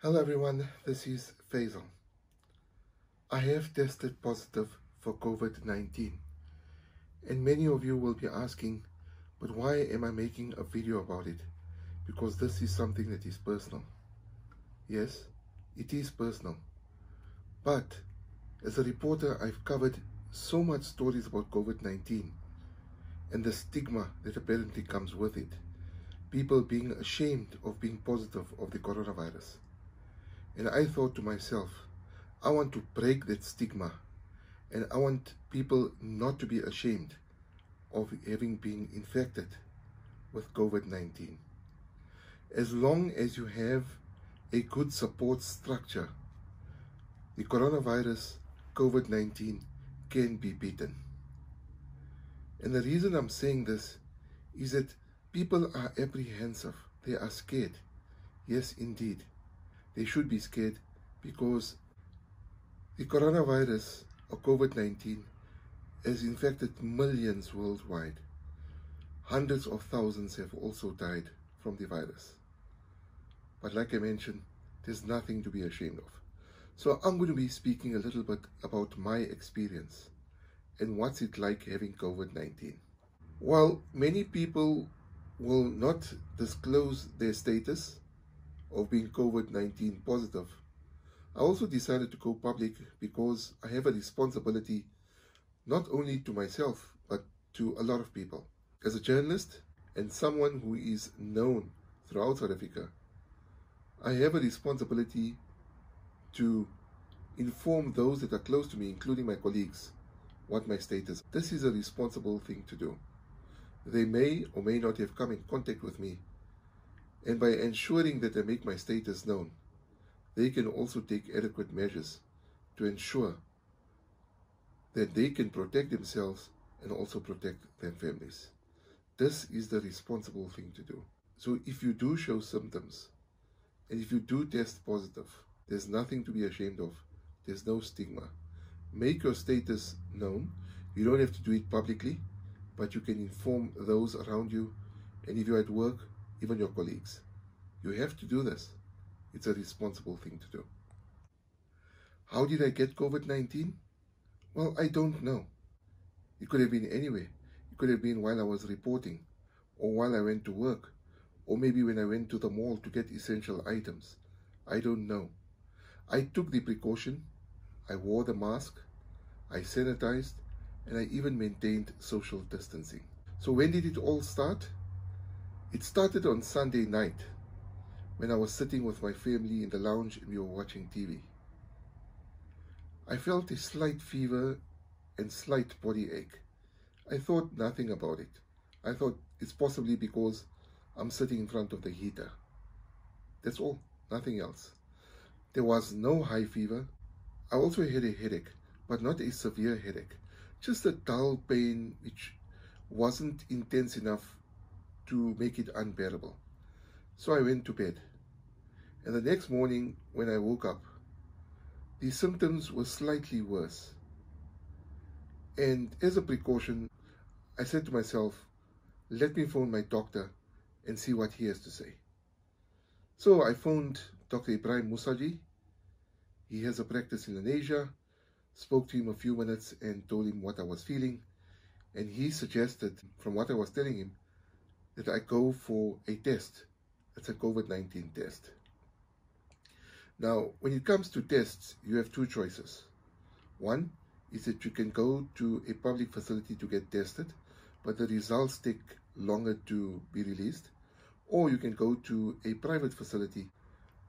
Hello everyone, this is Faisal. I have tested positive for COVID-19 and many of you will be asking, but why am I making a video about it? Because this is something that is personal. Yes, it is personal. But as a reporter, I've covered so much stories about COVID-19 and the stigma that apparently comes with it. People being ashamed of being positive of the coronavirus. And I thought to myself, I want to break that stigma and I want people not to be ashamed of having been infected with COVID-19. As long as you have a good support structure, the coronavirus, COVID-19, can be beaten. And the reason I'm saying this is that people are apprehensive. They are scared. Yes, indeed. They should be scared because the coronavirus or COVID-19 has infected millions worldwide. Hundreds of thousands have also died from the virus. But like I mentioned, there's nothing to be ashamed of. So I'm going to be speaking a little bit about my experience and what's it like having COVID-19. While many people will not disclose their status of being COVID-19 positive, I also decided to go public because I have a responsibility not only to myself, but to a lot of people. As a journalist and someone who is known throughout South Africa, I have a responsibility to inform those that are close to me, including my colleagues, what my status is. This is a responsible thing to do. They may or may not have come in contact with me, and by ensuring that I make my status known, they can also take adequate measures to ensure that they can protect themselves and also protect their families. This is the responsible thing to do. So if you do show symptoms, and if you do test positive, there's nothing to be ashamed of. There's no stigma. Make your status known. You don't have to do it publicly, but you can inform those around you, and if you're at work, even your colleagues. You have to do this. It's a responsible thing to do. How did I get COVID-19? Well, I don't know. It could have been anywhere. It could have been while I was reporting, or while I went to work, or maybe when I went to the mall to get essential items. I don't know. I took the precaution. I wore the mask. I sanitized, and I even maintained social distancing. So when did it all start? It started on Sunday night when I was sitting with my family in the lounge and we were watching TV. I felt a slight fever and slight body ache. I thought nothing about it. I thought it's possibly because I'm sitting in front of the heater. That's all, nothing else. There was no high fever. I also had a headache, but not a severe headache. Just a dull pain which wasn't intense enough to make it unbearable. So I went to bed. And the next morning when I woke up, the symptoms were slightly worse. And as a precaution, I said to myself, let me phone my doctor and see what he has to say. So I phoned Dr. Ibrahim Musaji. He has a practice in Indonesia, spoke to him a few minutes and told him what I was feeling. And he suggested, from what I was telling him, that I go for a test. It's a COVID-19 test. Now, when it comes to tests, you have two choices. One is that you can go to a public facility to get tested, but the results take longer to be released. Or you can go to a private facility.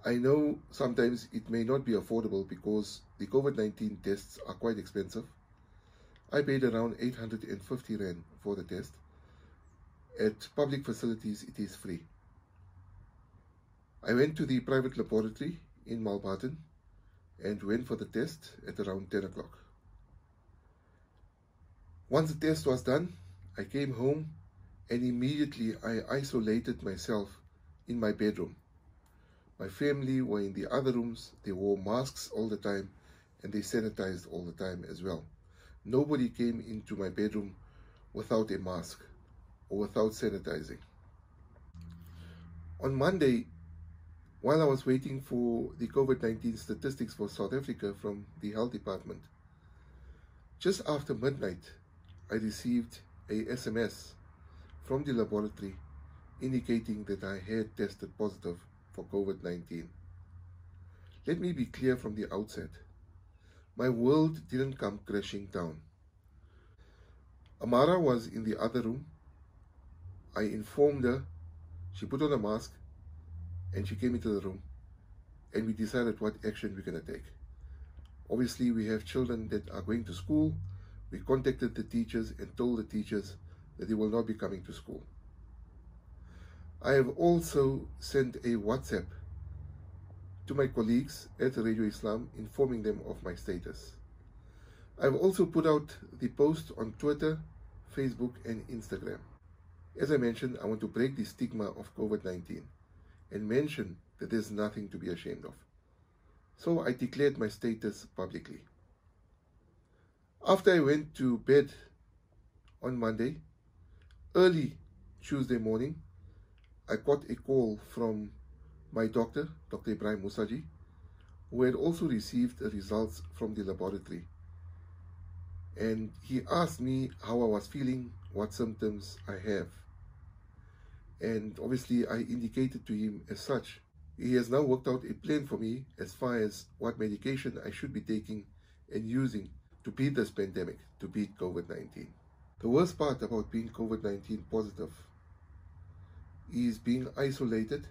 I know sometimes it may not be affordable because the COVID-19 tests are quite expensive. I paid around 850 Rand for the test. At public facilities, it is free. I went to the private laboratory in Malbatten and went for the test at around 10 o'clock. Once the test was done, I came home and immediately I isolated myself in my bedroom. My family were in the other rooms. They wore masks all the time and they sanitized all the time as well. Nobody came into my bedroom without a mask or without sanitizing. On Monday, While I was waiting for the COVID-19 statistics for South Africa from the Health Department, just after midnight, I received a SMS from the laboratory indicating that I had tested positive for COVID-19. Let me be clear from the outset. My world didn't come crashing down. Amara was in the other room. I informed her. She put on a mask and she came into the room, and we decided what action we're going to take. Obviously, we have children that are going to school. We contacted the teachers and told the teachers that they will not be coming to school. I have also sent a WhatsApp to my colleagues at Radio Islam informing them of my status. I've also put out the post on Twitter, Facebook and Instagram. As I mentioned, I want to break the stigma of COVID-19 and mention that there's nothing to be ashamed of. So I declared my status publicly. After I went to bed on Monday, early Tuesday morning, I got a call from my doctor, Dr. Ibrahim Musaji, who had also received the results from the laboratory. And he asked me how I was feeling, what symptoms I have. And obviously I indicated to him as such. He has now worked out a plan for me as far as what medication I should be taking and using to beat this pandemic, to beat COVID-19. The worst part about being COVID-19 positive is being isolated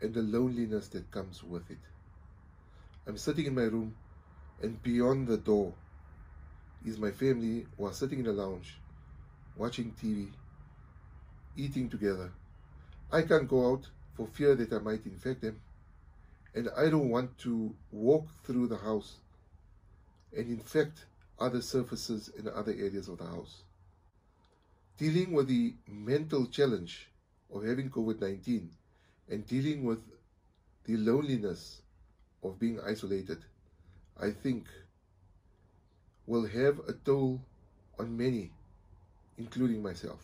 and the loneliness that comes with it. I'm sitting in my room, and beyond the door is my family who are sitting in the lounge, watching TV, eating together. I can't go out for fear that I might infect them, and I don't want to walk through the house and infect other surfaces in other areas of the house. Dealing with the mental challenge of having COVID-19 and dealing with the loneliness of being isolated, I think will have a toll on many, including myself.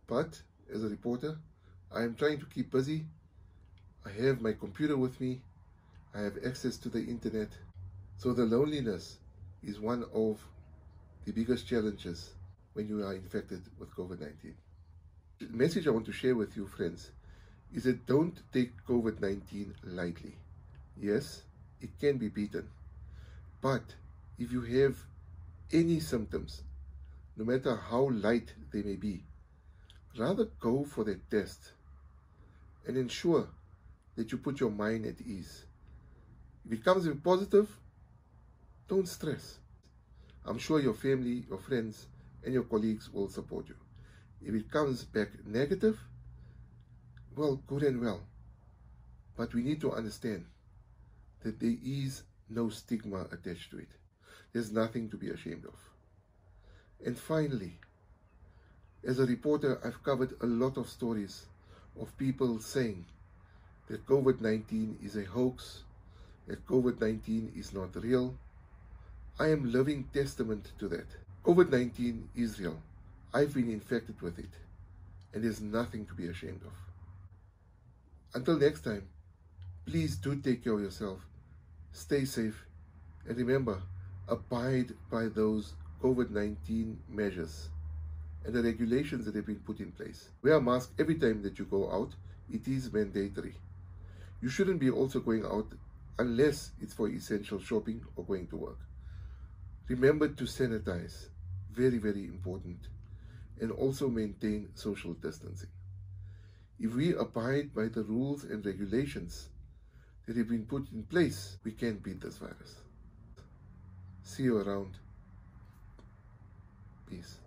But as a reporter, I am trying to keep busy. I have my computer with me. I have access to the internet. So the loneliness is one of the biggest challenges when you are infected with COVID-19. The message I want to share with you, friends, is that don't take COVID-19 lightly. Yes, it can be beaten. But if you have any symptoms, no matter how light they may be, rather go for that test and ensure that you put your mind at ease. If it comes in positive, don't stress. I'm sure your family, your friends, and your colleagues will support you. If it comes back negative, well, good and well. But we need to understand that there is no stigma attached to it. There's nothing to be ashamed of. And finally, as a reporter, I've covered a lot of stories of people saying that COVID-19 is a hoax, that COVID-19 is not real. I am living testament to that. COVID-19 is real. I've been infected with it, and there's nothing to be ashamed of. Until next time, please do take care of yourself, stay safe, and remember, abide by those COVID-19 measures and the regulations that have been put in place. Wear a mask every time that you go out. It is mandatory. You shouldn't be also going out unless it's for essential shopping or going to work. Remember to sanitize, very, very important, and also maintain social distancing. If we abide by the rules and regulations that have been put in place, we can beat this virus. See you around. Peace.